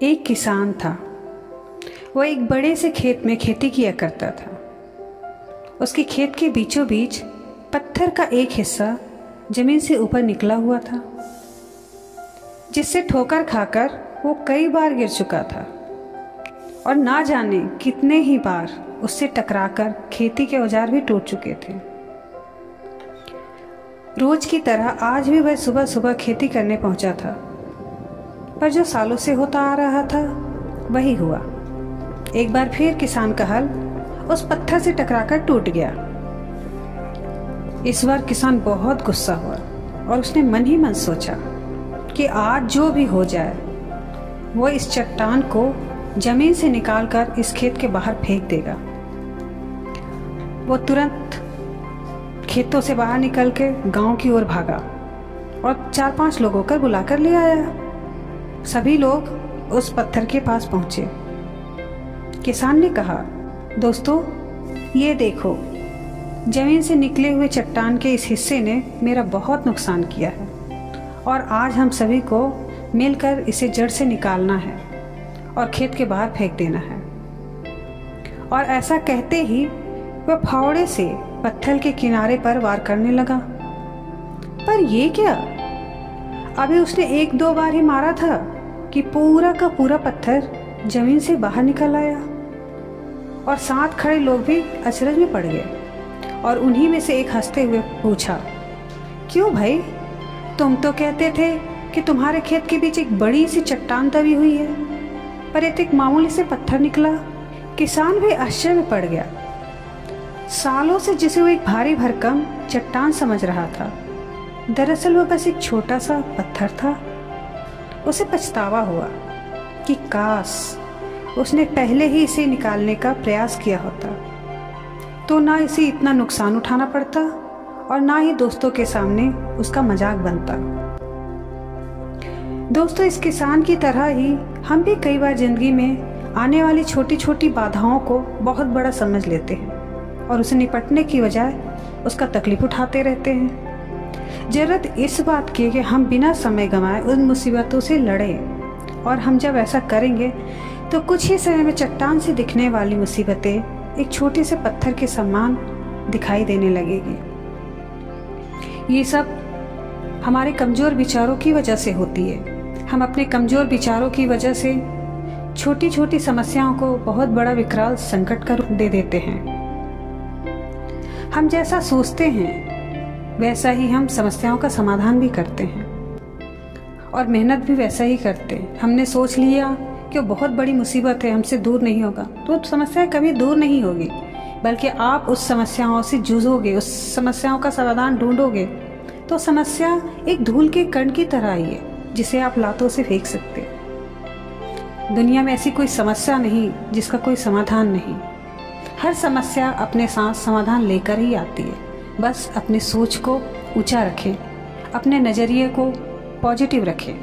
एक किसान था। वो एक बड़े से खेत में खेती किया करता था। उसके खेत के बीचों बीच पत्थर का एक हिस्सा जमीन से ऊपर निकला हुआ था, जिससे ठोकर खाकर वो कई बार गिर चुका था और ना जाने कितने ही बार उससे टकराकर खेती के औजार भी टूट चुके थे। रोज की तरह आज भी वह सुबह सुबह खेती करने पहुंचा था, पर जो सालों से होता आ रहा था वही हुआ। एक बार फिर किसान का हल उस पत्थर से टकराकर टूट गया। इस बार किसान बहुत गुस्सा हुआ और उसने मन ही मन सोचा कि आज जो भी हो जाए वो इस चट्टान को जमीन से निकालकर इस खेत के बाहर फेंक देगा। वो तुरंत खेतों से बाहर निकल के गांव की ओर भागा और 4-5 लोगों को बुलाकर ले आया। सभी लोग उस पत्थर के पास पहुंचे। किसान ने कहा, दोस्तों ये देखो, जमीन से निकले हुए चट्टान के इस हिस्से ने मेरा बहुत नुकसान किया है और आज हम सभी को मिलकर इसे जड़ से निकालना है और खेत के बाहर फेंक देना है। और ऐसा कहते ही वह फावड़े से पत्थर के किनारे पर वार करने लगा। पर ये क्या, अभी उसने 1-2 बार ही मारा था कि पूरा का पूरा पत्थर जमीन से बाहर निकल आया और साथ खड़े लोग भी अचरज में पड़ गए। और उन्हीं में से एक हंसते हुए पूछा, क्यों भाई, तुम तो कहते थे कि तुम्हारे खेत के बीच एक बड़ी सी चट्टान दबी हुई है, पर ये तो एक मामूली से पत्थर निकला। किसान भी आश्चर्य में पड़ गया। सालों से जिसे वो एक भारी भरकम चट्टान समझ रहा था, दरअसल वो बस एक छोटा सा पत्थर था। उसे पछतावा हुआ कि काश उसने पहले ही इसे निकालने का प्रयास किया होता, तो ना इसे इतना नुकसान उठाना पड़ता और ना ही दोस्तों के सामने उसका मजाक बनता। दोस्तों, इस किसान की तरह ही हम भी कई बार जिंदगी में आने वाली छोटी छोटी बाधाओं को बहुत बड़ा समझ लेते हैं और उसे निपटने की बजाय उसका तकलीफ उठाते रहते हैं। जरूरत इस बात की कि हम बिना समय गंवाए उन मुसीबतों से लड़ें, और हम जब ऐसा करेंगे तो कुछ ही समय में चट्टान से दिखने वाली मुसीबतें एक छोटे से पत्थर के समान दिखाई देने लगेगी। ये सब हमारे कमज़ोर विचारों की वजह से होती है। हम अपने कमज़ोर विचारों की वजह से छोटी छोटी समस्याओं को बहुत बड़ा विकराल संकट का रूप दे देते हैं। हम जैसा सोचते हैं वैसा ही हम समस्याओं का समाधान भी करते हैं और मेहनत भी वैसा ही करते हैं। हमने सोच लिया कि वो बहुत बड़ी मुसीबत है, हमसे दूर नहीं होगा, तो समस्या कभी दूर नहीं होगी, बल्कि आप उस समस्याओं से जूझोगे, उस समस्याओं का समाधान ढूंढोगे, तो समस्या एक धूल के कण की तरह ही है जिसे आप लातों से फेंक सकते। दुनिया में ऐसी कोई समस्या नहीं जिसका कोई समाधान नहीं। हर समस्या अपने साथ समाधान लेकर ही आती है। बस अपनी सोच को ऊंचा रखें, अपने नज़रिए को पॉजिटिव रखें।